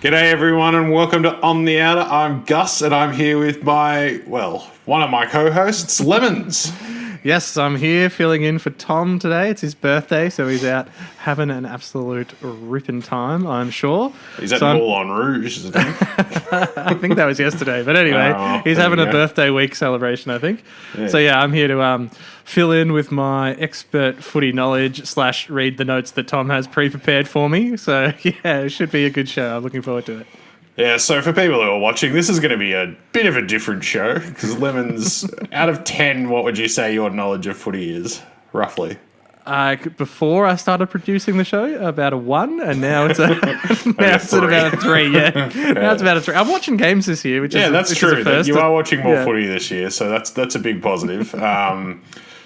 G'day everyone and welcome to On the Outer. I'm Gus and I'm here with one of my co-hosts, Lemons. Yes, I'm here filling in for Tom today. It's his birthday, so he's out having an absolute ripping time, I'm sure. He's at Moulin Rouge, isn't he? I think that was yesterday. But anyway, he's having a birthday week celebration, I think. Yeah. So yeah, I'm here to fill in with my expert footy knowledge / read the notes that Tom has pre-prepared for me. So yeah, it should be a good show. I'm looking forward to it. Yeah, so for people who are watching, this is going to be a bit of a different show because Lemons, out of 10, what would you say your knowledge of footy is, roughly? Before I started producing the show, about a 1, and now it's at about a 3. Yeah, now it's about a 3. I'm watching games this year, which is that's true. You are watching more footy this year, so that's a big positive.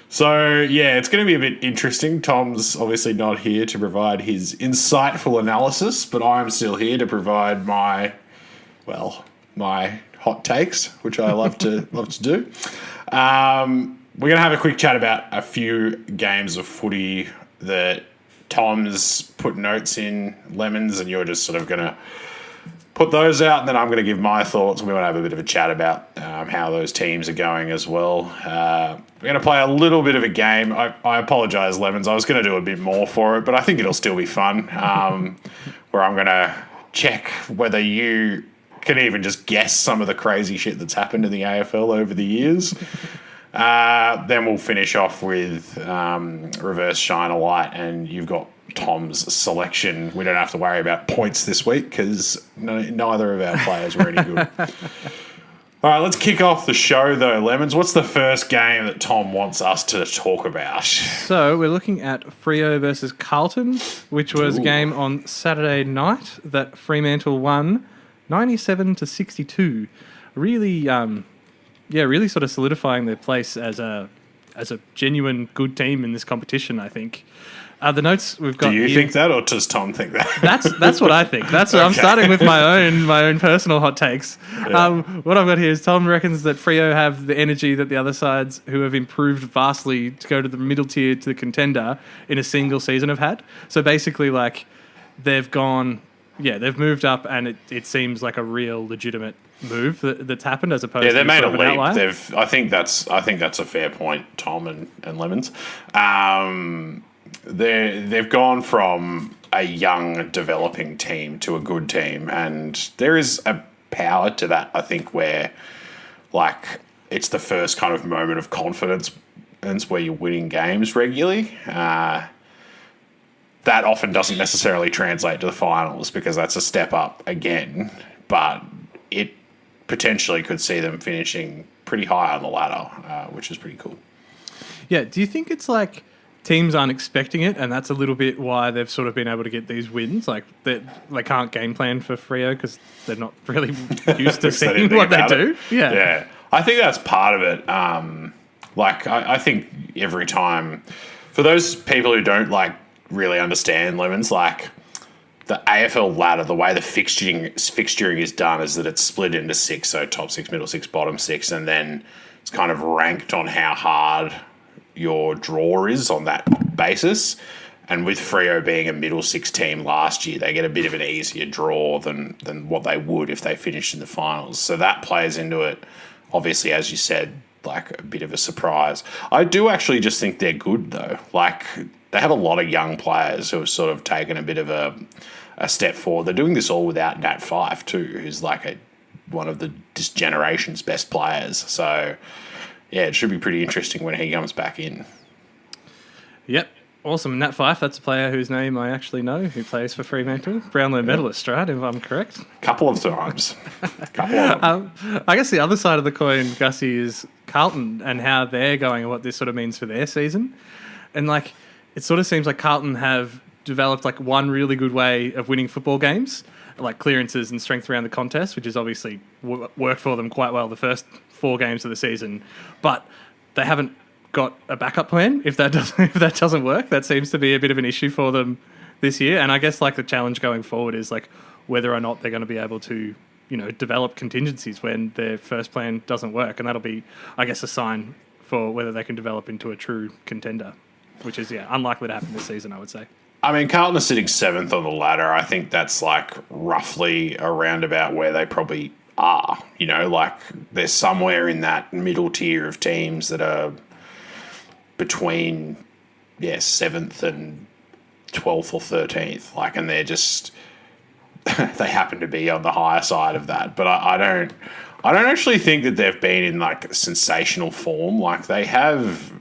So, yeah, it's going to be a bit interesting. Tom's obviously not here to provide his insightful analysis, but I'm still here to provide my hot takes, which I love to do. We're going to have a quick chat about a few games of footy that Tom's put notes in, Lemons, and you're just sort of going to put those out, and then I'm going to give my thoughts, and we want to have a bit of a chat about how those teams are going as well. We're going to play a little bit of a game. I apologise, Lemons. I was going to do a bit more for it, but I think it'll still be fun, where I'm going to check whether you can even just guess some of the crazy shit that's happened in the AFL over the years. Then we'll finish off with reverse shine a light, and you've got Tom's selection. We don't have to worry about points this week because neither of our players were any good. All right, let's kick off the show though, Lemons. What's the first game that Tom wants us to talk about? So we're looking at Freo versus Carlton, which was a game on Saturday night that Fremantle won 97-62. Really, really sort of solidifying their place as a genuine good team in this competition, I think. The notes we've got. Do you think that, or does Tom think that? That's what I think. That's what I'm starting with my own personal hot takes. Yeah. What I've got here is Tom reckons that Freo have the energy that the other sides, who have improved vastly to go to the middle tier to the contender in a single season, have had. So basically, they've moved up, and it seems like a real legitimate move that's happened as opposed to they made a leap. Outlier. I think that's a fair point, Tom and Lemons. They've gone from a young developing team to a good team, and there is a power to that, I think, where it's the first kind of moment of confidence where you're winning games regularly. That often doesn't necessarily translate to the finals because that's a step up again, but it potentially could see them finishing pretty high on the ladder, which is pretty cool. Yeah, do you think it's teams aren't expecting it, and that's a little bit why they've sort of been able to get these wins? They can't game plan for Freo because they're not really used to seeing what they do. Yeah, I think that's part of it. I think every time, for those people who don't really understand Lemons, the AFL ladder, the way the fixturing is done is that it's split into 6, so top 6, middle 6, bottom 6, and then it's kind of ranked on how hard your draw is on that basis. And with Freo being a middle 6 team last year, they get a bit of an easier draw than what they would if they finished in the finals. So that plays into it. Obviously, as you said, a bit of a surprise. I do actually just think they're good, though. They have a lot of young players who have sort of taken a bit of a step forward. They're doing this all without Nat Fyfe, too, who's one of this generation's best players. So yeah, it should be pretty interesting when he comes back in. Yep. Awesome. Nat Fyfe, that's a player whose name I actually know, who plays for Fremantle. Brownlow medalist, right, if I'm correct? Couple of times. Couple of them. I guess the other side of the coin, Gussie, is Carlton and how they're going and what this sort of means for their season. And, it sort of seems like Carlton have developed, one really good way of winning football games, clearances and strength around the contest, which has obviously worked for them quite well the first 4 games of the season. But they haven't got a backup plan if that doesn't work. That seems to be a bit of an issue for them this year. And I guess the challenge going forward is whether or not they're going to be able to develop contingencies when their first plan doesn't work, and that'll be, I guess, a sign for whether they can develop into a true contender, which is unlikely to happen this season, I would say. I mean, Carlton are sitting 7th on the ladder. I think that's like roughly around about where they probably are. You know, like they're somewhere in that middle tier of teams that are between 7th and 12th or 13th. Like, and they're just they happen to be on the higher side of that. But I don't actually think that they've been in like sensational form. Like they've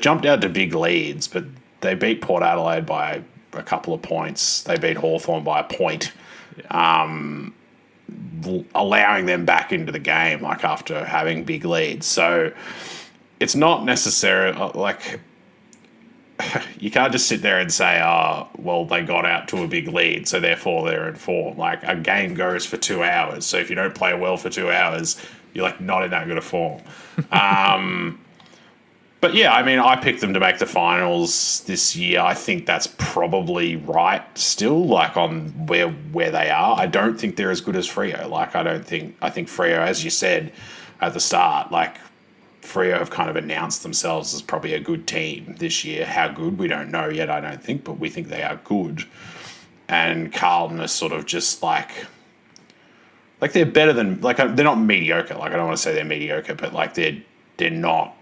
jumped out to big leads, but they beat Port Adelaide by a couple of points. They beat Hawthorn by a point, allowing them back into the game like after having big leads. So it's not necessarily like you can't just sit there and say, oh, well, they got out to a big lead, so therefore they're in form. Like a game goes for 2 hours. So if you don't play well for 2 hours, you're like not in that good a form. But yeah, I mean, I picked them to make the finals this year. I think that's probably right still, like on where they are. I don't think they're as good as Freo. Like, I think Freo, as you said at the start, like Freo have kind of announced themselves as probably a good team this year. How good, we don't know yet, I don't think, but we think they are good. And Carlton is sort of just like they're better than, like, they're not mediocre. Like, I don't want to say they're mediocre, but like they're not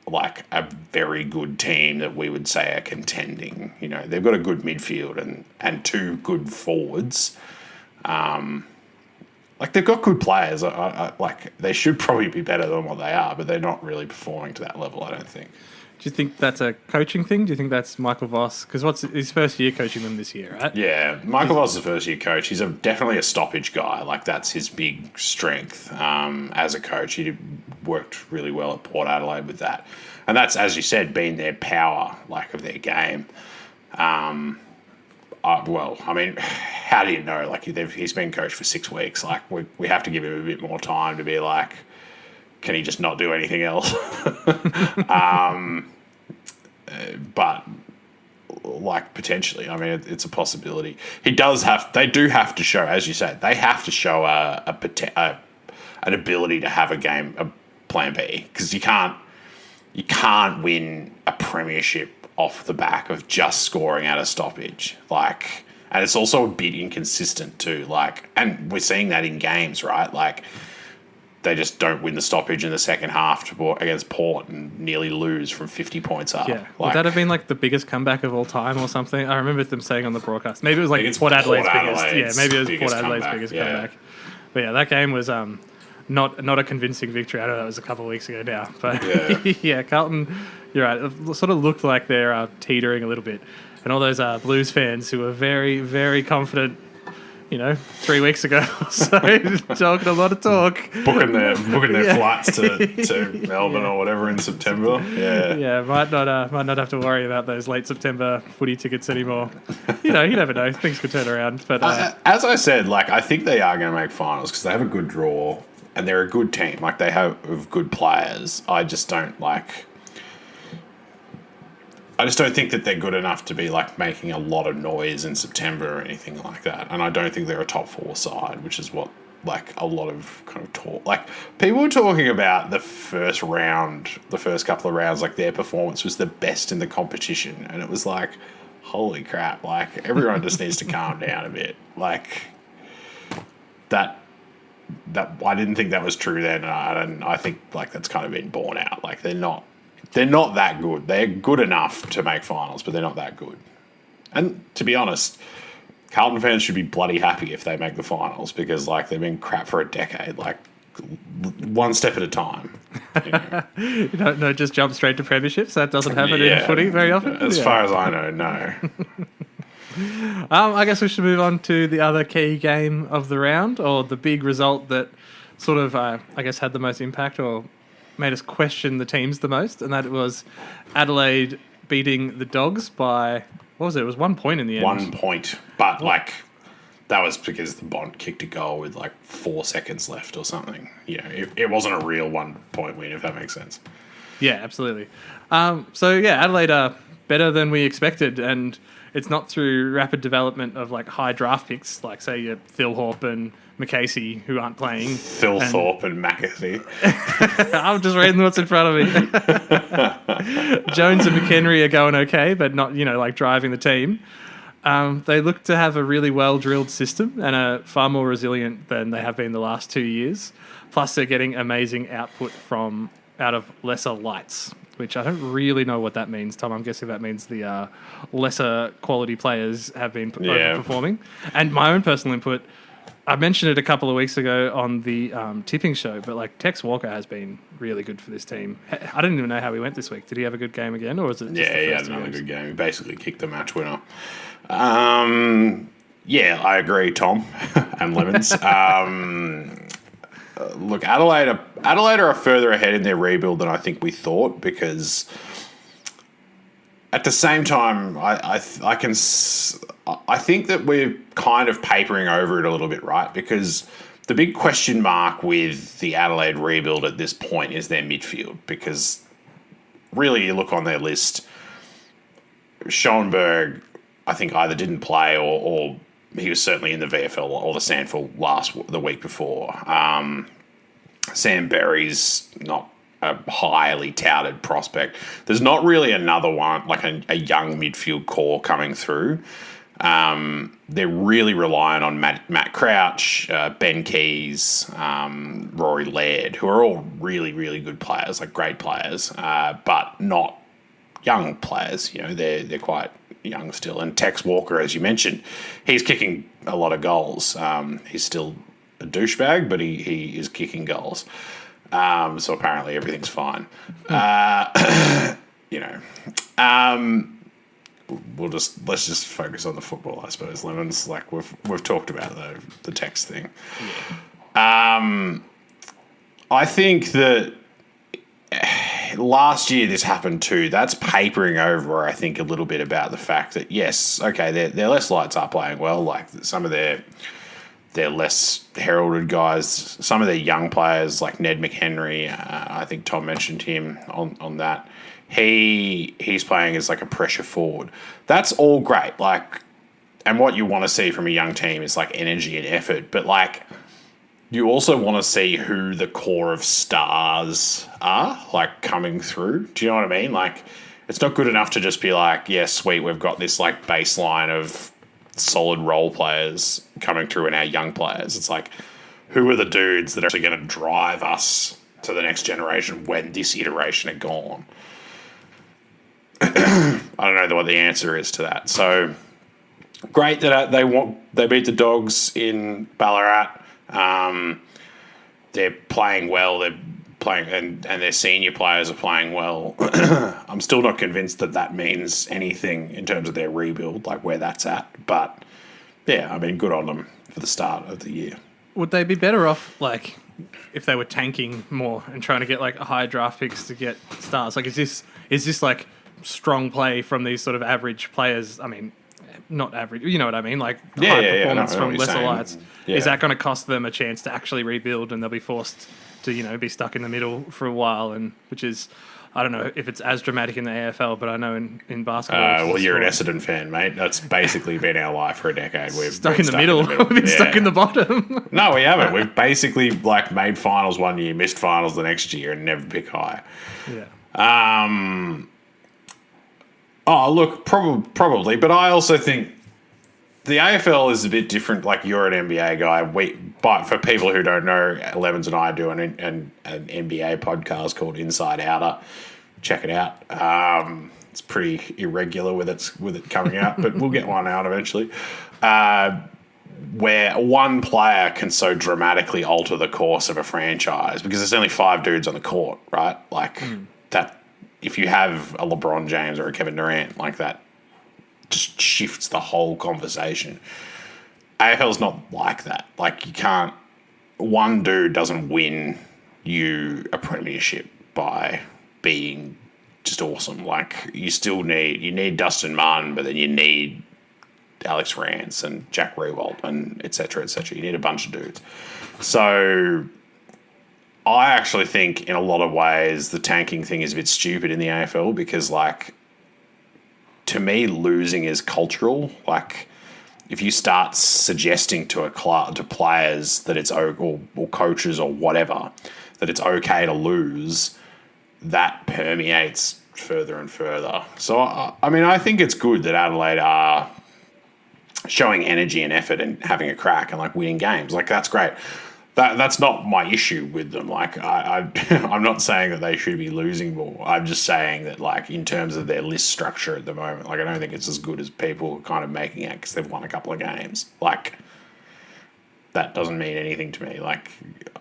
like a very good team that we would say are contending. You know, they've got a good midfield and 2 good forwards. Like, they've got good players. Like, they should probably be better than what they are, but they're not really performing to that level, I don't think. Do you think that's a coaching thing? Do you think that's Michael Voss? Because what's his first year coaching them this year, right? Yeah, Michael Voss is the first year coach. He's definitely a stoppage guy. Like, that's his big strength as a coach. He worked really well at Port Adelaide with that. And that's, as you said, been their power, like, of their game. Well, I mean, how do you know? Like, he's been coached for 6 weeks. Like, we have to give him a bit more time to be like, can he just not do anything else? But like, potentially, I mean, it's a possibility. They do have to show, as you said, they have to show an ability to have a plan B, because you can't win a premiership off the back of just scoring at a stoppage. Like, and it's also a bit inconsistent too. Like, and we're seeing that in games, right? Like, they just don't win the stoppage in the second half against Port and nearly lose from 50 points up. Yeah. Would that have been like the biggest comeback of all time or something? I remember them saying on the broadcast. Maybe it was like Port Adelaide's biggest. Yeah, maybe it was Port Adelaide's biggest comeback. But yeah, that game was not a convincing victory. I know that was a couple of weeks ago now. But yeah, Carlton, you're right. It sort of looked like they're teetering a little bit. And all those Blues fans who were very, very confident, 3 weeks ago. So talking a lot of talk, booking their flights to Melbourne or whatever in September. Yeah, might not have to worry about those late September footy tickets anymore. You never know, things could turn around. But as I said, like, I think they are going to make finals because they have a good draw and they're a good team. Like, they have good players. I just don't think that they're good enough to be like making a lot of noise in September or anything like that. And I don't think they're a top 4 side, which is what like a lot of kind of talk. Like, people were talking about the first couple of rounds, like their performance was the best in the competition. And it was like, holy crap, like everyone just needs to calm down a bit. Like that I didn't think that was true then. And I think like that's kind of been borne out. Like they're not that good. They're good enough to make finals, but they're not that good. And to be honest, Carlton fans should be bloody happy if they make the finals because, like, they've been crap for a decade. Like, one step at a time. You don't just jump straight to premierships. That doesn't happen in footy very often. As far as I know, no. I guess we should move on to the other key game of the round, or the big result that sort of, I guess, had the most impact or made us question the teams the most, and that was Adelaide beating the Dogs by, what was it? It was 1 point in the end. 1 point. But, like, that was because the Bont kicked a goal with, like, 4 seconds left or something. It wasn't a real 1 point win, if that makes sense. Yeah, absolutely. Adelaide are better than we expected, and it's not through rapid development of, like, high draft picks, like, say, your Thilthorpe and McCasey, who aren't playing. Thilthorpe and McAfee. I'm just reading what's in front of me. Jones and McHenry are going okay, but not, like driving the team. They look to have a really well-drilled system and are far more resilient than they have been the last 2 years. Plus, they're getting amazing output out of lesser lights, which I don't really know what that means, Tom. I'm guessing that means the lesser quality players have been overperforming. And my own personal input, I mentioned it a couple of weeks ago on the tipping show, but like Tex Walker has been really good for this team. I didn't even know how he went this week. Did he have a good game again, or was it? Just he had another good game. He basically kicked the match winner. I agree, Tom and Lemons. Look, Adelaide are further ahead in their rebuild than I think we thought, because at the same time, I think that we're kind of papering over it a little bit, right? Because the big question mark with the Adelaide rebuild at this point is their midfield, because really you look on their list, Schoenberg, I think either didn't play or he was certainly in the VFL or the SANFL the week before. Sam Berry's not a highly touted prospect. There's not really another one, like a young midfield core coming through. They're really relying on Matt Crouch, Ben Keys, Rory Laird, who are all really, really good players, like great players, but not young players. They're quite young still. And Tex Walker, as you mentioned, he's kicking a lot of goals. He's still a douchebag, but he is kicking goals. So apparently everything's fine. Let's just focus on the football, I suppose, Lemons. Like we've talked about the Tex thing. Yeah. I think that last year this happened too. That's papering over, I think, a little bit about the fact that, yes, okay, their less lights are playing well. Like some of their less heralded guys, some of their young players like Ned McHenry, I think Tom mentioned him on that. He's playing as like a pressure forward. That's all great. Like, and what you want to see from a young team is like energy and effort, but like, you also want to see who the core of stars are, like, coming through. Do you know what I mean? Like, it's not good enough to just be like, yeah, sweet, we've got this, like, baseline of solid role players coming through and our young players. It's like, who are the dudes that are actually going to drive us to the next generation when this iteration are gone? I don't know what the answer is to that. So, great that they beat the Dogs in Ballarat. They're playing well. They're playing, and their senior players are playing well. I'm still not convinced that means anything in terms of their rebuild, like where that's at. But yeah, I mean, good on them for the start of the year. Would they be better off, like, if they were tanking more and trying to get like high draft picks to get stars? Like, is this like strong play from these sort of average players? I mean, not average, you know what I mean? Like high performance from lesser lights. Yeah. Is that going to cost them a chance to actually rebuild, and they'll be forced to, be stuck in the middle for a while? And which is, I don't know if it's as dramatic in the AFL, but I know in basketball. Well, you're an Essendon fan, mate. That's basically been our life for a decade. We've stuck in the middle. We've been stuck in the bottom. No, we haven't. We've basically like made finals one year, missed finals the next year, and never pick high. Yeah. Oh, look, probably, but I also think the AFL is a bit different. Like, you're an NBA guy. But for people who don't know, Lemons and I do an NBA podcast called Inside Outer. Check it out. It's pretty irregular with it coming out, but we'll get one out eventually. Where one player can so dramatically alter the course of a franchise because there's only 5 dudes on the court, right? Like that. If you have a LeBron James or a Kevin Durant, like that just shifts the whole conversation. AFL's not like that. Like, you can't, one dude doesn't win you a premiership by being just awesome. Like, you need Dustin Martin, but then you need Alex Rance and Jack Rewalt and et cetera, et cetera. You need a bunch of dudes. So I actually think in a lot of ways the tanking thing is a bit stupid in the AFL because, like, to me, losing is cultural. Like, if you start suggesting to players that it's or coaches or whatever that it's okay to lose, that permeates further and further. So, I mean, I think it's good that Adelaide are showing energy and effort and having a crack and, like, winning games. Like, that's great. That's not my issue with them. Like, I'm not saying that they should be losing more. I'm just saying that, like, in terms of their list structure at the moment, like, I don't think it's as good as people are kind of making it because they've won a couple of games. Like, that doesn't mean anything to me. Like,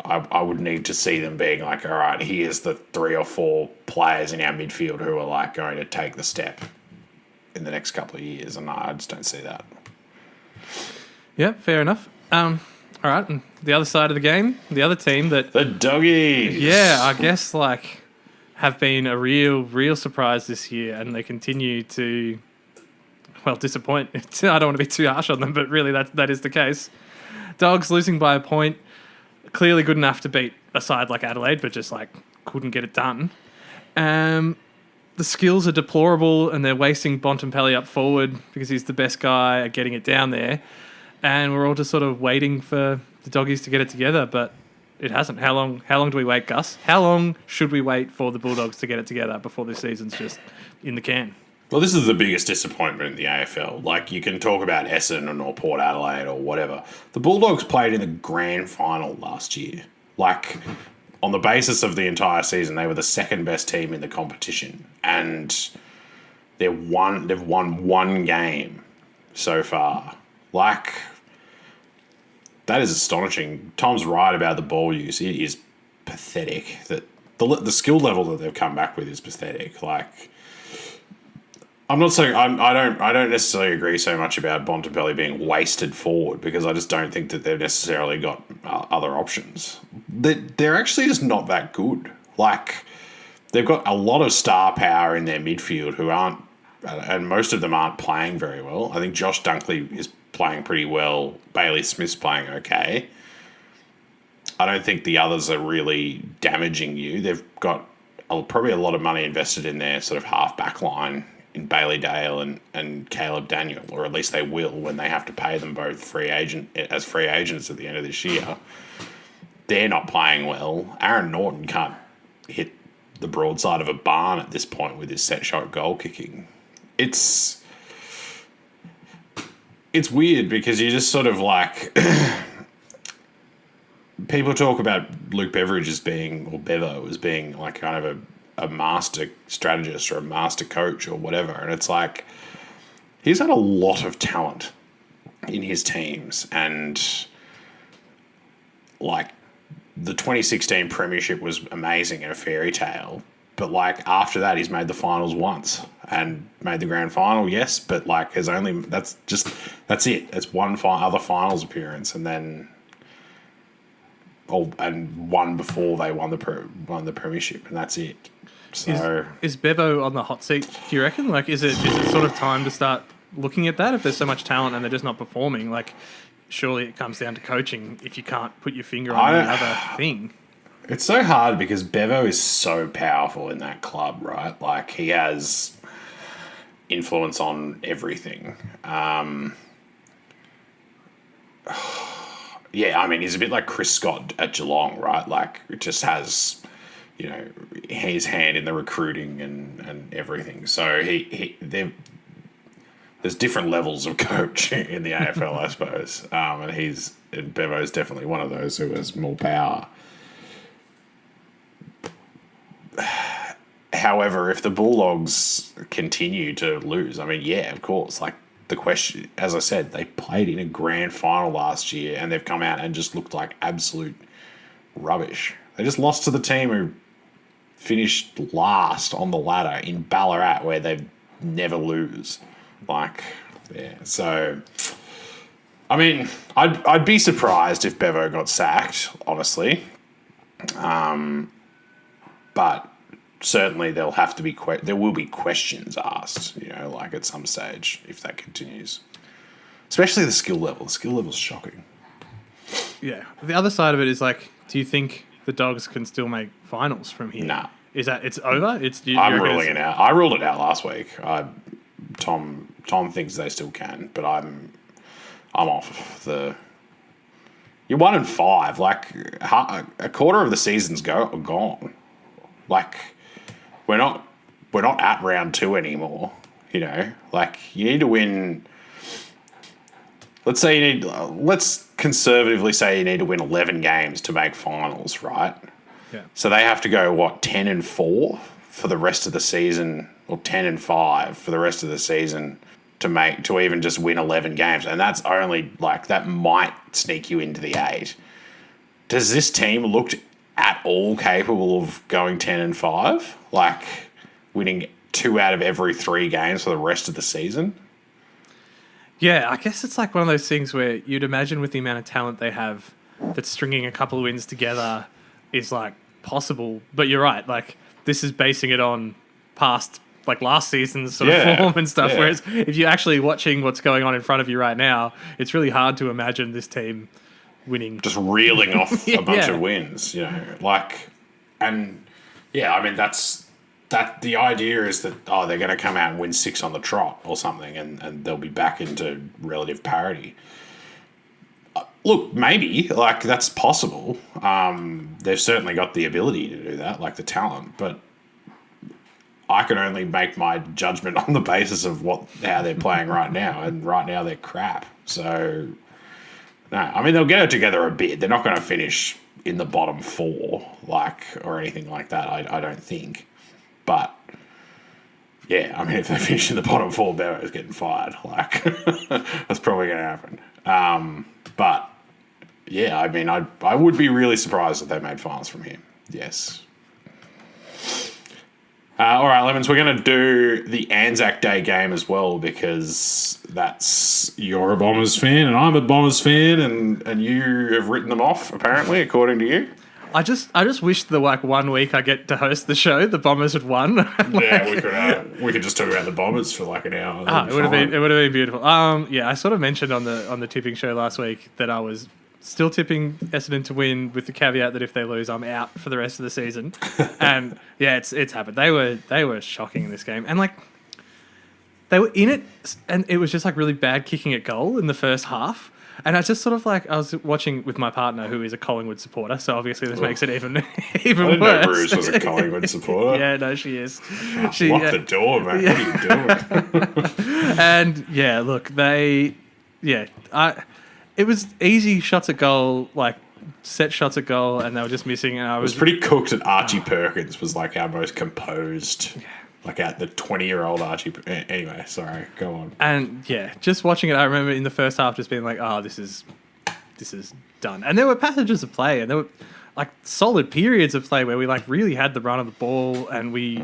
I would need to see them being like, all right, here's the 3 or 4 players in our midfield who are, like, going to take the step in the next couple of years, and I just don't see that. Yeah, fair enough. All right, and the other side of the game, the other team that... The Doggies! Yeah, I guess, like, have been a real surprise this year, and they continue to, well, disappoint. I don't want to be too harsh on them, but really that is the case. Dogs losing by a point, clearly good enough to beat a side like Adelaide, but just, like, couldn't get it done. The skills are deplorable, and they're wasting Bontempelli up forward because he's the best guy at getting it down there. And we're all just sort of waiting for the Doggies to get it together, but it hasn't. How long do we wait, Gus? How long should we wait for the Bulldogs to get it together before this season's just in the can? Well, this is the biggest disappointment in the AFL. Like, you can talk about Essendon or Port Adelaide or whatever. The Bulldogs played in the grand final last year. Like, on the basis of the entire season, they were the second best team in the competition. And they've won one game so far. Like, that is astonishing. Tom's right about the ball use. It is pathetic. That the skill level that they've come back with is pathetic. Like, I'm not saying I don't necessarily agree so much about Bontempelli being wasted forward because I just don't think that they've necessarily got other options. They're actually just not that good. Like, they've got a lot of star power in their midfield who aren't, and most of them aren't playing very well. I think Josh Dunkley is playing pretty well. Bailey Smith's playing okay. I don't think the others are really damaging you. They've got probably a lot of money invested in their sort of half back line in Bailey Dale and Caleb Daniel, or at least they will when they have to pay them both as free agents at the end of this year. They're not playing well. Aaron Norton can't hit the broadside of a barn at this point with his set shot goal kicking. It's weird because you just sort of like... people talk about Luke Beveridge as being, or Bevo as being like kind of a master strategist or a master coach or whatever. And it's like, he's had a lot of talent in his teams. And like the 2016 premiership was amazing and a fairy tale. But like after that, he's made the finals once and made the grand final. Yes. But like that's it. It's one other finals appearance. And then, and one before they won the premiership, and that's it. So is Bevo on the hot seat? Do you reckon? Like, is it sort of time to start looking at that? If there's so much talent and they're just not performing, like, surely it comes down to coaching. If you can't put your finger on any other thing, it's so hard because Bevo is so powerful in that club, right? Like, he has influence on everything. Yeah, I mean, he's a bit like Chris Scott at Geelong, right? Like, it just has, you know, his hand in the recruiting and everything. So there's different levels of coach in the AFL, I suppose. And Bevo's definitely one of those who has more power. However, if the Bulldogs continue to lose, I mean, yeah, of course, like, the question, as I said, they played in a grand final last year and they've come out and just looked like absolute rubbish. They just lost to the team who finished last on the ladder in Ballarat, where they never lose. Like, yeah. So, I mean, I'd be surprised if Bevo got sacked, honestly. But certainly there will be questions asked, you know, like at some stage if that continues. Especially the skill level. The skill level's shocking. Yeah. The other side of it is like, do you think the Dogs can still make finals from here? Nah. Is that it's over? I'm ruling it out. I ruled it out last week. Tom thinks they still can, but I'm off the. You're 1-5. Like, a quarter of the season's gone. Like, we're not we're not at round 2 anymore. You know, like you need to win. Let's conservatively say you need to win 11 games to make finals, right? Yeah. So they have to go 10-4 for the rest of the season, or 10-5 for the rest of the season to even just win 11 games, and that's only like that might sneak you into the 8. Does this team look at all capable of going 10-5, like winning 2 out of every 3 games for the rest of the season? Yeah, I guess it's like one of those things where you'd imagine with the amount of talent they have that stringing a couple of wins together is like possible, but you're right, like this is basing it on past like last season's sort of form and stuff. Whereas if you're actually watching what's going on in front of you right now, it's really hard to imagine this team winning. Just reeling off a bunch of wins, you know. Like, and I mean, that the idea is that, they're going to come out and win 6 on the trot or something and they'll be back into relative parity. Look, maybe, like, that's possible. They've certainly got the ability to do that, like the talent, but I can only make my judgment on the basis of how they're playing right now, and right now they're crap. So, no, I mean, they'll get it together a bit. They're not going to finish in the bottom 4, or anything like that, I don't think. But, yeah, I mean, if they finish in the bottom 4, Barrow's getting fired. Like, that's probably going to happen. But, yeah, I mean, I would be really surprised if they made finals from here. Yes. All right, Lemons, we're going to do the Anzac Day game as well, because you're a Bombers fan and I'm a Bombers fan, and you have written them off, apparently, according to you. I just wish that like 1 week I get to host the show, the Bombers had won. Yeah, we could just talk about the Bombers for like an hour. It would have been beautiful. I sort of mentioned on the tipping show last week that I was still tipping Essendon to win, with the caveat that if they lose, I'm out for the rest of the season. And yeah, it's happened. They were shocking in this game, and like they were in it, and it was just like really bad kicking at goal in the first half. And I just sort of like, I was watching with my partner who is a Collingwood supporter, so obviously this makes it even worse. I didn't know Bruce was a Collingwood supporter. Yeah, no, she is. Lock the door, man. Yeah. What are you doing? And yeah, look, it was easy shots at goal, like set shots at goal, and they were just missing. And I was pretty cooked that Archie Perkins was like our most composed. Yeah. Like at the 20-year-old Archie. Anyway, sorry, go on. And yeah, just watching it, I remember in the first half just being like, this is done. And there were passages of play, and there were like solid periods of play where we like really had the run of the ball, and we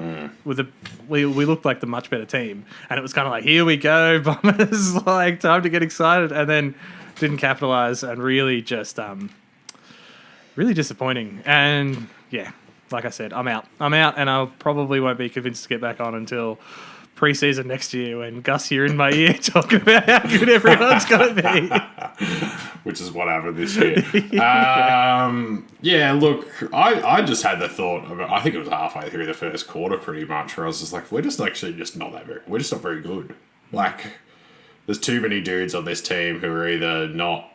looked like the much better team. And it was kind of like, here we go, Bombers, like time to get excited, and then didn't capitalize, and really just really disappointing. And yeah. Like I said, I'm out, and I probably won't be convinced to get back on until pre-season next year when Gus here in my ear talking about how good everyone's going to be. Which is what happened this year. Yeah, look, I just had the thought of it. I think it was halfway through the first quarter pretty much, where I was just like, we're just not very good. Like, there's too many dudes on this team who are either not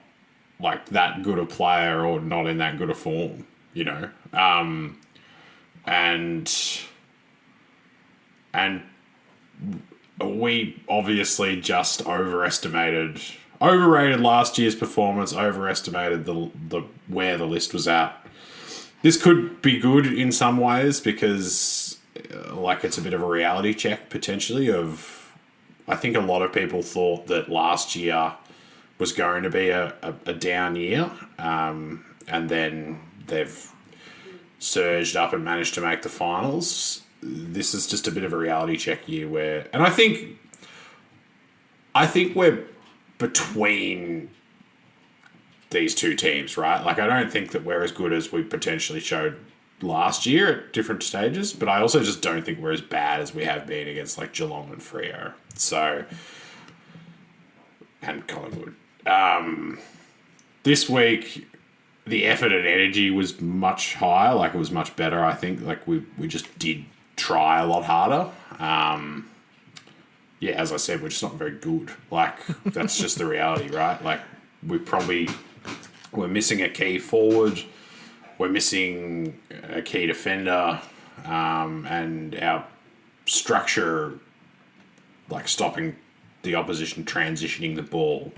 like that good a player or not in that good a form, you know? And we obviously just overrated last year's performance, overestimated the where the list was at. This could be good in some ways because like it's a bit of a reality check potentially of, I think a lot of people thought that last year was going to be a down year, and then they've surged up and managed to make the finals. This is just a bit of a reality check year where, and I think we're between these two teams, right? Like, I don't think that we're as good as we potentially showed last year at different stages, but I also just don't think we're as bad as we have been against like Geelong and Freo. So, and Collingwood. This week, the effort and energy was much higher. Like, it was much better, I think. Like, we just did try a lot harder. Yeah, as I said, we're just not very good. Like, that's just the reality, right? Like, we're missing a key forward. We're missing a key defender. And our structure, like stopping the opposition transitioning the ball,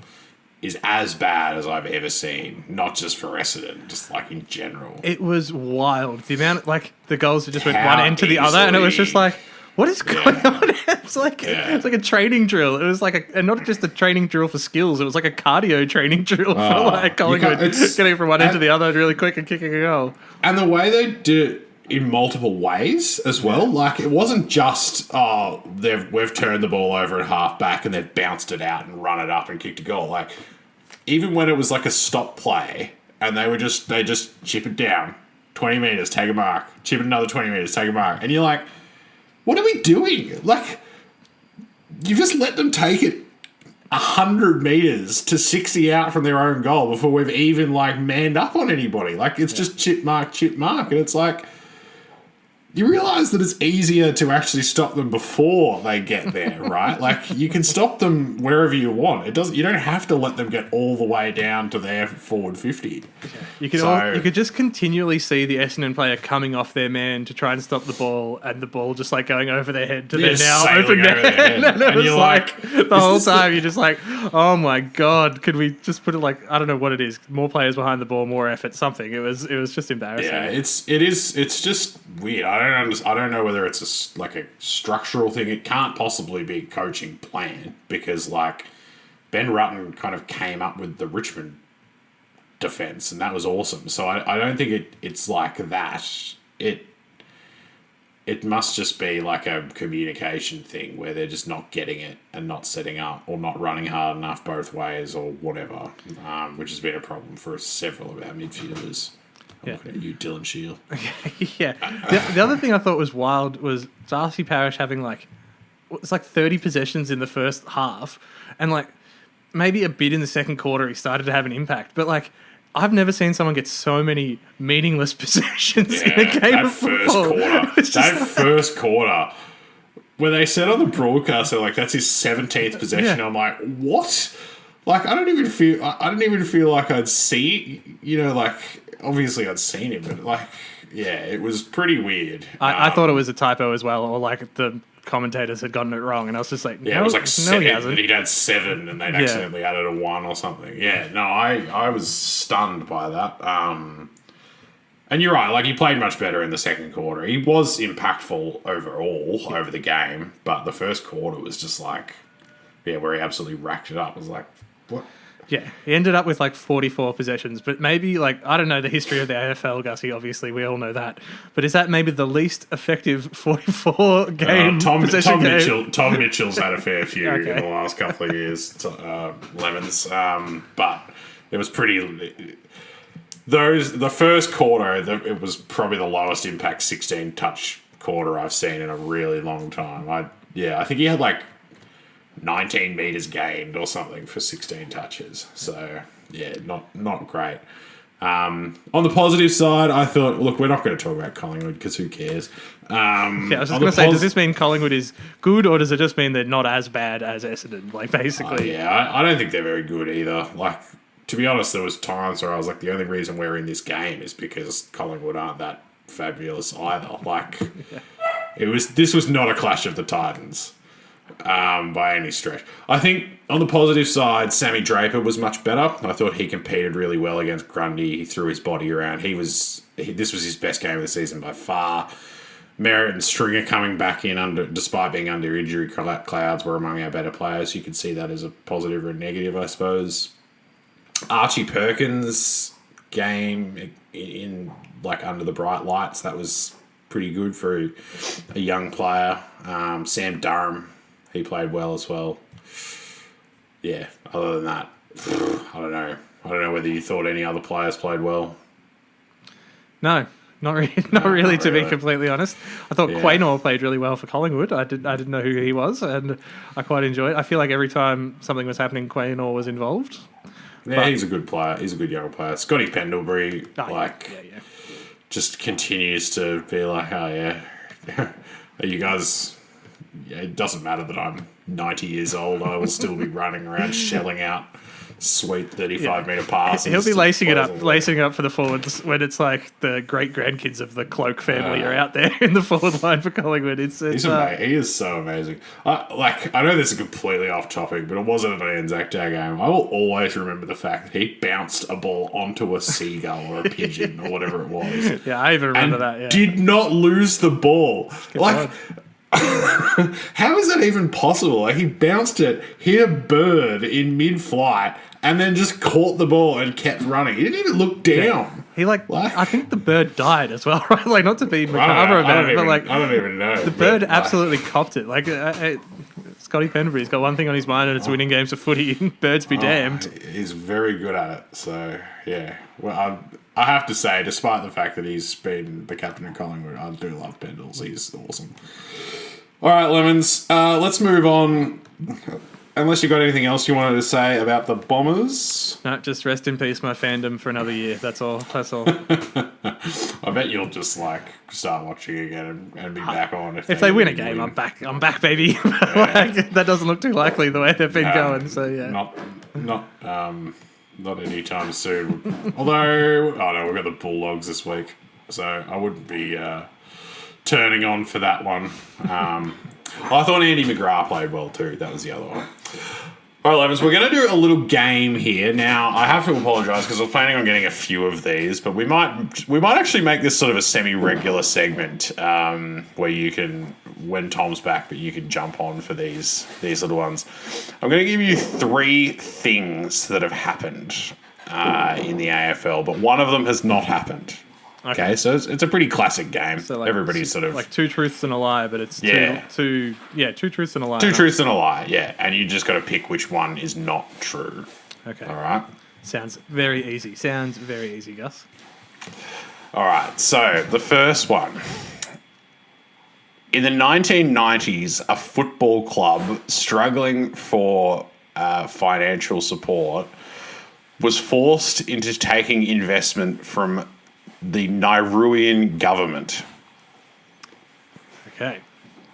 is as bad as I've ever seen. Not just for Essendon, just like in general. It was wild. The amount, like the goals that just went How one end to the other, and it was just like, what is going on? It's like a training drill. It was like and not just a training drill for skills. It was like a cardio training drill for like Collingwood, getting from one end to the other really quick and kicking a goal. And the way they did it in multiple ways as well. Like it wasn't just we've turned the ball over at half back and they've bounced it out and run it up and kicked a goal. Like even when it was like a stop play and they just chip it down 20 meters, take a mark, chip it another 20 meters, take a mark, and you're like, what are we doing? Like, you just let them take it 100 meters to 60 out from their own goal before we've even, like, manned up on anybody. Like, it's just chip mark. And it's like, you realise that it's easier to actually stop them before they get there, right? Like, you can stop them wherever you want. You don't have to let them get all the way down to their forward 50. You could just continually see the Essendon player coming off their man to try and stop the ball, and the ball just like going over their head to their now open man. And it was like the whole time you're just like, oh my god, could we just put it like, I don't know what it is, more players behind the ball, more effort, something. It was just embarrassing. Yeah, it's just weird. I don't know whether it's a structural thing. It can't possibly be a coaching plan because like Ben Rutten kind of came up with the Richmond defense and that was awesome. So I don't think it's like that. It must just be like a communication thing where they're just not getting it and not setting up or not running hard enough both ways or whatever, which has been a problem for several of our midfielders. I'm looking at you, Dylan Shield. Yeah. The other thing I thought was wild was Darcy Parish having it's like 30 possessions in the first half, and like maybe a bit in the second quarter he started to have an impact. But like I've never seen someone get so many meaningless possessions in a game of football. First quarter, when they said on the broadcast, they're like, "That's his 17th possession." I'm like, "What?" Like I didn't even feel like I'd see, like. Obviously, I'd seen him, but it was pretty weird. I thought it was a typo as well, or like the commentators had gotten it wrong, and I was just like, it was like 7, he hasn't. He'd had 7, and they'd accidentally added a 1 or something. Yeah, no, I was stunned by that. And you're right, like he played much better in the second quarter. He was impactful overall over the game, but the first quarter was just like, where he absolutely racked it up. It was like, what? Yeah, he ended up with like 44 possessions, but maybe I don't know the history of the AFL, Gussie, obviously, we all know that. But is that maybe the least effective 44 game possession game? Tom Mitchell's had a fair few in the last couple of years, Lemons. But it was pretty... The first quarter, it was probably the lowest impact 16 touch quarter I've seen in a really long time. I think he had 19 metres gained or something for 16 touches. So, not great. On the positive side, I thought, look, we're not going to talk about Collingwood because who cares? I was just going to say, does this mean Collingwood is good or does it just mean they're not as bad as Essendon? Basically. I don't think they're very good either. To be honest, there was times where I was like, the only reason we're in this game is because Collingwood aren't that fabulous either. This was not a clash of the Titans. By any stretch. I think on the positive side, Sammy Draper was much better. I thought he competed really well against Grundy. He threw his body around. This was his best game of the season by far. Merritt and Stringer coming back in despite being under injury clouds were among our better players. You could see that as a positive or a negative, I suppose. Archie Perkins game in under the bright lights, that was pretty good for a young player. Sam Durham, he played well as well. Yeah, other than that, I don't know. I don't know whether you thought any other players played well. No, not really, to be completely honest. I thought Quaynor played really well for Collingwood. I didn't know who he was, and I quite enjoyed it. I feel like every time something was happening, Quaynor was involved. Yeah, he's a good player. He's a good young player. Scotty Pendlebury, just continues to be like, oh, yeah, you guys... Yeah, it doesn't matter that I'm 90 years old. I will still be running around shelling out sweet 35-metre pass. He'll be lacing it up for the forwards when it's like the great grandkids of the Cloak family are out there in the forward line for Collingwood. He is so amazing. I know this is completely off topic, but it wasn't an Anzac Day game. I will always remember the fact that he bounced a ball onto a seagull or a pigeon or whatever it was. Yeah, I even remember that. Yeah, did not lose the ball. How is that even possible? Like, he bounced it, hit a bird in mid-flight, and then just caught the ball and kept running. He didn't even look down. Yeah. I think the bird died as well, right? Like, not to be macabre about it, but like, I don't even know. The bird absolutely copped it. Like, Scotty Penderbury's got one thing on his mind, and it's winning games of footy. Birds be damned. He's very good at it. So yeah, well, I have to say, despite the fact that he's been the captain of Collingwood, I do love Pendles. He's awesome. All right, Lemons. Let's move on. Unless you got anything else you wanted to say about the Bombers? No, just rest in peace, my fandom, for another year. That's all. I bet you'll just start watching again and be back on if they win a game. I'm back. I'm back, baby. That doesn't look too likely the way they've been going. So yeah, not anytime soon. Although, we've got the Bulldogs this week, so I wouldn't be turning on for that one. I thought Andy McGrath played well too. That was the other one. All right, Levins, we're going to do a little game here. Now, I have to apologise because I was planning on getting a few of these, but we might actually make this sort of a semi-regular segment where you can, when Tom's back, but you can jump on for these little ones. I'm going to give you 3 things that have happened in the AFL, but one of them has not happened. Okay, so it's a pretty classic game. So everybody's sort of... Like 2 truths and a lie, but it's two truths and a lie. 2 truths and a lie, yeah. And you just got to pick which one is not true. Okay. All right? Sounds very easy, Gus. All right, so the first one. In the 1990s, a football club struggling for financial support was forced into taking investment from the Nauruan government. Okay.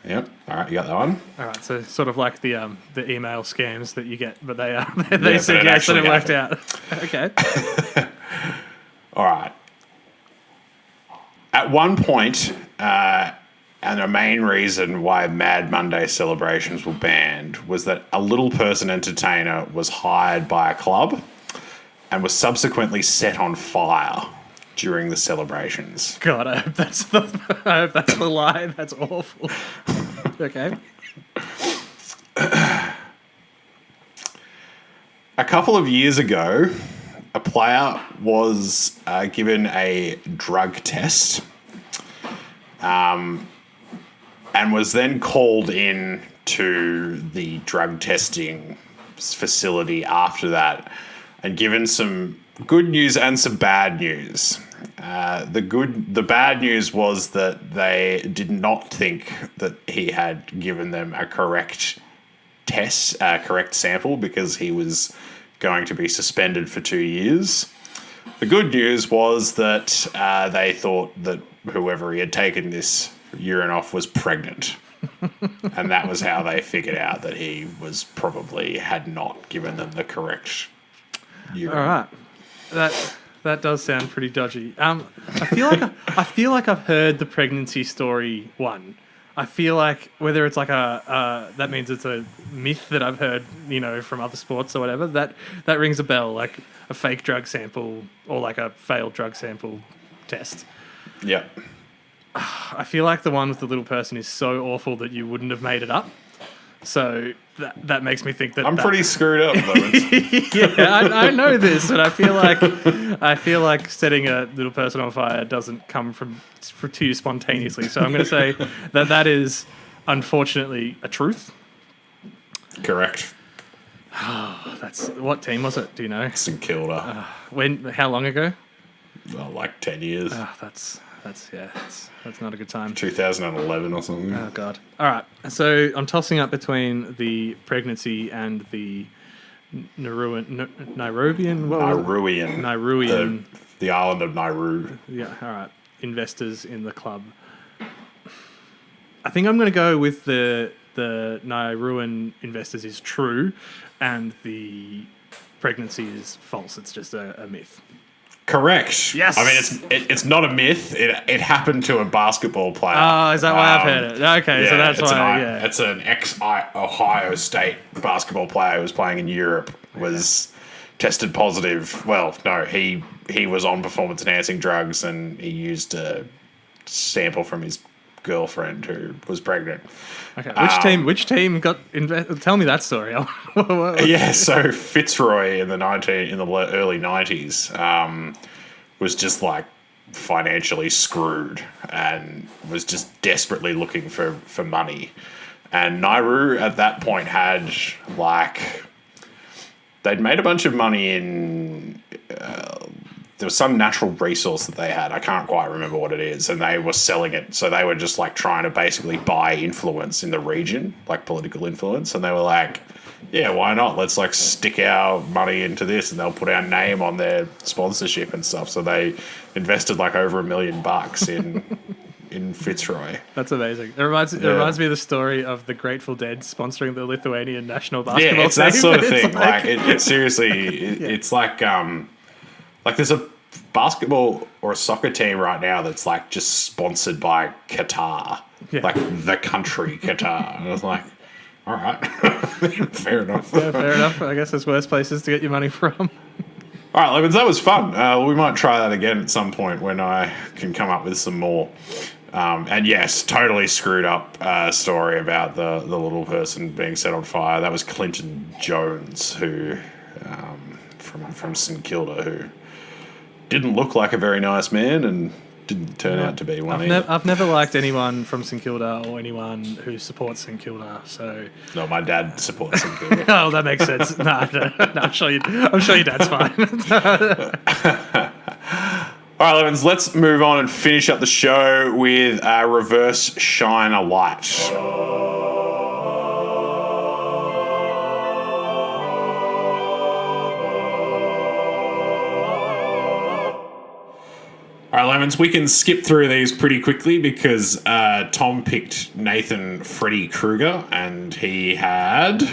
Yep. All right, you got that one? All right, so sort of like the email scams that you get, but they said yes and it worked out. Okay. All right. At one point, and the main reason why Mad Monday celebrations were banned was that a little person entertainer was hired by a club and was subsequently set on fire during the celebrations. God, I hope that's the lie. That's awful. Okay. A couple of years ago, a player was given a drug test and was then called in to the drug testing facility after that and given some good news and some bad news. The bad news was that they did not think that he had given them a correct sample because he was going to be suspended for 2 years. The good news was that they thought that whoever he had taken this urine off was pregnant. And that was how they figured out that he was probably had not given them the correct urine. All right. That does sound pretty dodgy. I feel like I've heard the pregnancy story one. I feel like whether it's like that means it's a myth that I've heard, from other sports or whatever. That rings a bell, like a fake drug sample or like a failed drug sample test. Yep. I feel like the one with the little person is so awful that you wouldn't have made it up. So that makes me think that I'm pretty screwed up. Yeah, I know this, and I feel like setting a little person on fire doesn't come to you spontaneously. So I'm going to say that is unfortunately a truth. Correct. That's what team was it? Do you know? St Kilda. How long ago? Well, like 10 years. That's not a good time. 2011 or something. Oh, God. All right. So I'm tossing up between the pregnancy and the Nauruan. The island of Nauru. Yeah, all right. Investors in the club. I think I'm going to go with the Nauruan investors is true, and the pregnancy is false. It's just a myth. Correct. Yes. I mean, it's not a myth. It happened to a basketball player. Oh, is that why I've heard it? Okay, so that's why. It's an ex-Ohio State basketball player who was playing in Europe, was tested positive. Well, no, he was on performance-enhancing drugs, and he used a sample from his girlfriend who was pregnant. Okay, which team got? Tell me that story. Yeah, so Fitzroy in the early 90s was just like financially screwed and was just desperately looking for money. And Nauru at that point had they'd made a bunch of money in there was some natural resource that they had. I can't quite remember what it is. And they were selling it. So they were just like trying to basically buy influence in the region, like political influence. And they were like, yeah, why not? Let's like stick our money into this, and they'll put our name on their sponsorship and stuff. So they invested like over $1 million in Fitzroy. That's amazing. It reminds me of the story of the Grateful Dead sponsoring the Lithuanian national basketball team. Yeah, it's that sort of thing. Like It's seriously, it's like there's a basketball or a soccer team right now that's like just sponsored by Qatar, like the country Qatar. And I was like, all right, fair enough. Yeah, fair enough. I guess there's worse places to get your money from. All right, Levins, that was fun. We might try that again at some point when I can come up with some more. And yes, totally screwed up story about the little person being set on fire. That was Clinton Jones, who from St Kilda, who didn't look like a very nice man and didn't turn out to be one. I've never liked anyone from St Kilda or anyone who supports St Kilda. So no, my dad supports St Kilda. Oh, that makes sense. No, I'm sure your dad's fine. All right, Levins, let's move on and finish up the show with Reverse Shine a Light. All right, Lemons, we can skip through these pretty quickly because Tom picked Nathan Freddie Kruger, and he had...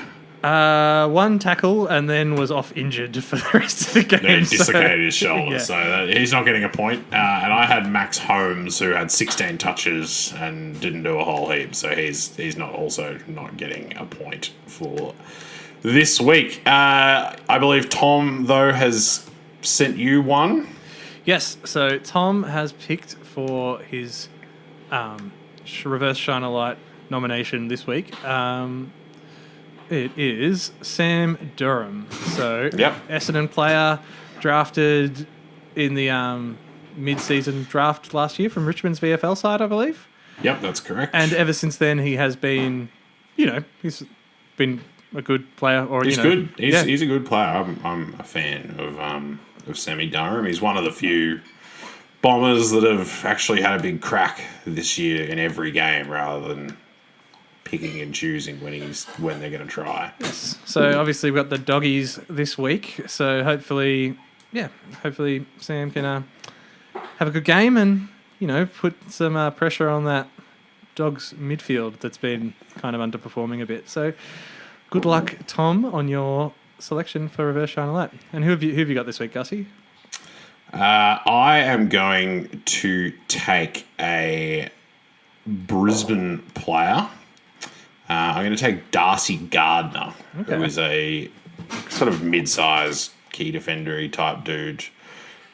one tackle and then was off injured for the rest of the game. He dislocated his shoulder, so he's not getting a point. And I had Max Holmes, who had 16 touches and didn't do a whole heap, so he's not getting a point for this week. I believe Tom, though, has sent you one. Yes, so Tom has picked for his Reverse Shine a Light nomination this week. It is Sam Durham. So, Essendon player, drafted in the mid-season draft last year from Richmond's VFL side, I believe. Yep, that's correct. And ever since then, he has been, he's been a good player. He's good. He's a good player. I'm a fan of Sammy Durham. He's one of the few Bombers that have actually had a big crack this year in every game, rather than picking and choosing when they're going to try. Yes. So obviously we've got the doggies this week. So hopefully Sam can have a good game and put some pressure on that Dogs midfield that's been kind of underperforming a bit. So good luck, Tom, on your selection for Reverse Shine a Light. And who have you got this week, Gussie? I am going to take a Brisbane player. I'm going to take Darcy Gardner, who is a sort of mid-sized key defender-y type dude.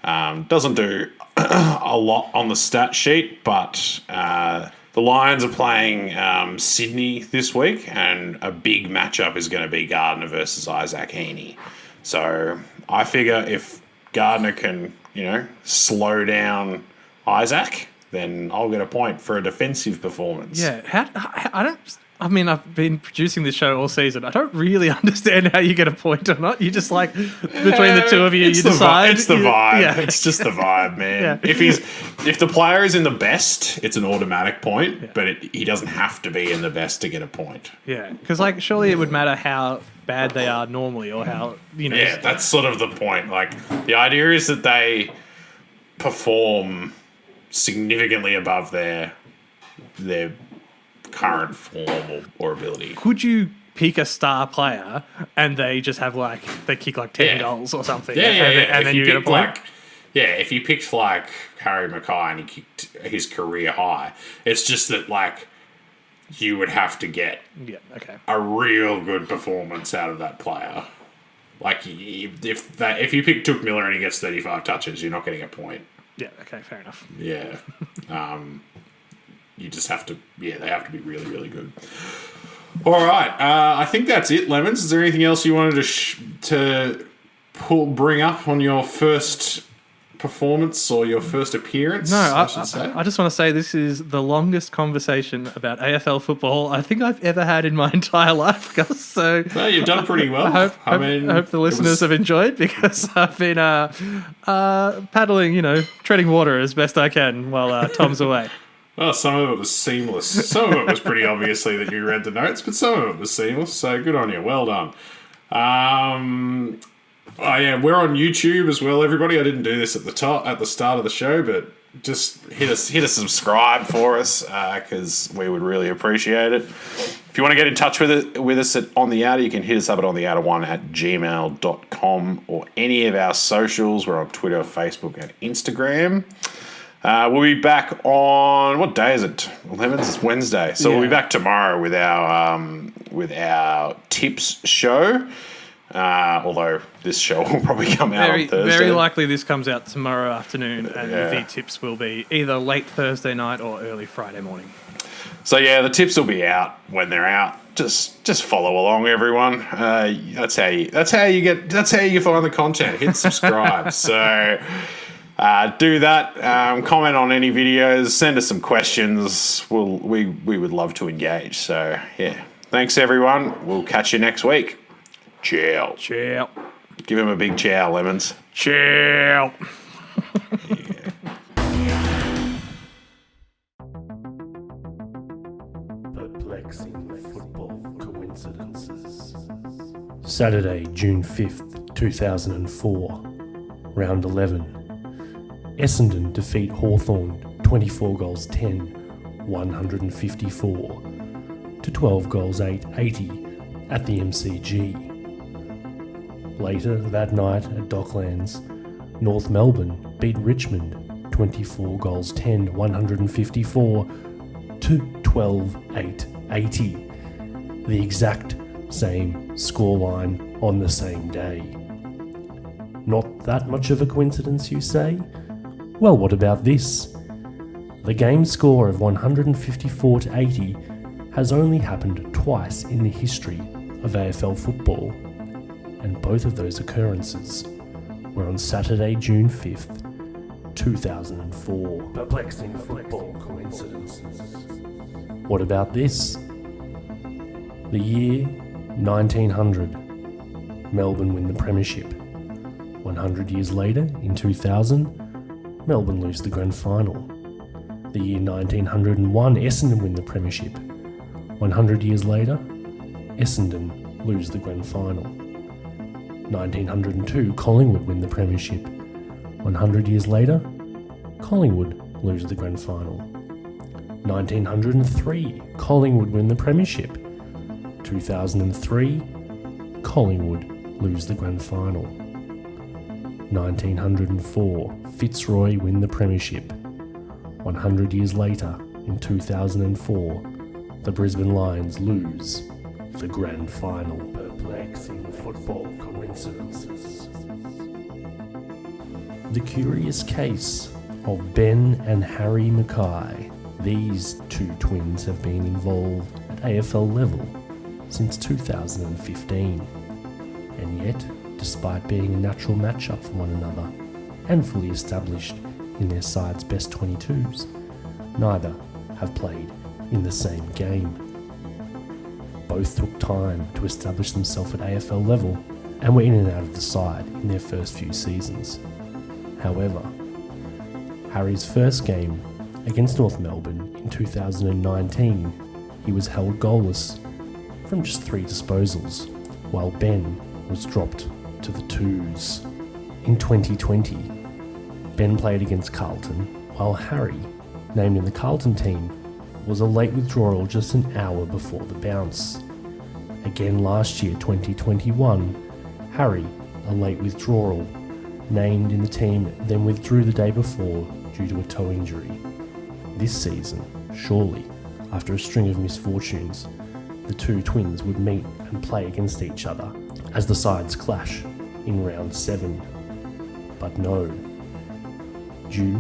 Doesn't do a lot on the stat sheet, but the Lions are playing Sydney this week, and a big matchup is going to be Gardner versus Isaac Heaney. So I figure if Gardner can, slow down Isaac, then I'll get a point for a defensive performance. Yeah, I've been producing this show all season. I don't really understand how you get a point or not. You just between the two of you, you decide. It's the vibe. Yeah. It's just the vibe, man. Yeah. If the player is in the best, it's an automatic point, but he doesn't have to be in the best to get a point. Yeah, because surely it would matter how bad they are normally, or how Yeah, that's sort of the point. The idea is that they perform significantly above their current form or ability. Could you pick a star player and they just have they kick 10 goals or something. And then you get a point. If you picked Harry Mackay and he kicked his career high, it's just that you would have to get a real good performance out of that player. If you pick Took Miller and he gets 35 touches, you're not getting a point. Yeah, okay, fair enough. Yeah. You just have to, they have to be really, really good. All right. I think that's it, Lemons. Is there anything else you wanted to bring up on your first performance or your first appearance? No, I just want to say this is the longest conversation about AFL football I think I've ever had in my entire life, Gus. So no, you've done pretty well. I hope the listeners have enjoyed, because I've been paddling, treading water as best I can while Tom's away. Well, some of it was seamless. Some of it was pretty obviously that you read the notes, but some of it was seamless. So good on you. Well done. We're on YouTube as well, everybody. I didn't do this at the start of the show, but just hit a subscribe for us, because we would really appreciate it. If you want to get in touch with us On The Outer, you can hit us up at ontheouter1@gmail.com or any of our socials. We're on Twitter, Facebook, and Instagram. We'll be back on, what day is it? 11th, it's Wednesday. So we'll be back tomorrow with our tips show. Although this show will probably come out on Thursday. Very likely this comes out tomorrow afternoon, and the tips will be either late Thursday night or early Friday morning. So the tips will be out when they're out. Just follow along, everyone. That's how you find the content. Hit subscribe. So do that. Comment on any videos. Send us some questions. We would love to engage. So thanks everyone. We'll catch you next week. Ciao. Ciao. Give him a big ciao, Lemons. Ciao. Perplexing football coincidences. Saturday, June 5th, 2004. Round 11. Essendon defeat Hawthorn 24 goals 10, 154 to 12 goals 8, 80 at the MCG. Later that night at Docklands, North Melbourne beat Richmond 24 goals 10, 154 to 12, 8, 80. The exact same scoreline on the same day. Not that much of a coincidence, you say? Well, what about this? The game score of 154 to 80 has only happened twice in the history of AFL football, and both of those occurrences were on Saturday, June 5th, 2004. Perplexing football coincidences. What about this? The year 1900. Melbourne win the premiership. 100 years later, in 2000, Melbourne lose the grand final. The year 1901, Essendon win the premiership. 100 years later, Essendon lose the grand final. 1902, Collingwood win the premiership. 100 years later, Collingwood lose the grand final. 1903, Collingwood win the premiership. 2003, Collingwood lose the grand final. 1904, Fitzroy win the premiership. 100 years later, in 2004, the Brisbane Lions lose the grand final. Perplexing football coincidences. The curious case of Ben and Harry Mackay. These two twins have been involved at AFL level since 2015. And yet, despite being a natural matchup for one another and fully established in their side's best 22s, neither have played in the same game. Both took time to establish themselves at AFL level and were in and out of the side in their first few seasons. However, Harry's first game against North Melbourne in 2019, he was held goalless from just 3 disposals, while Ben was dropped to the 2s. In 2020, Ben played against Carlton, while Harry, named in the Carlton team, was a late withdrawal just an hour before the bounce. Again last year, 2021, Harry, a late withdrawal, named in the team, then withdrew the day before due to a toe injury. This season, surely, after a string of misfortunes, the two twins would meet and play against each other as the sides clash in round 7. But no. Due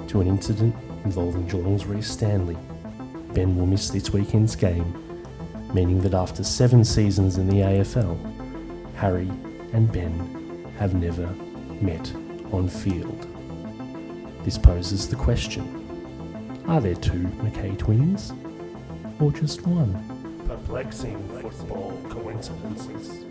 to an incident involving Geelong's Reece Stanley, Ben will miss this weekend's game, meaning that after 7 seasons in the AFL, Harry and Ben have never met on field. This poses the question, are there 2 McKay twins, or just one? Perplexing football coincidences.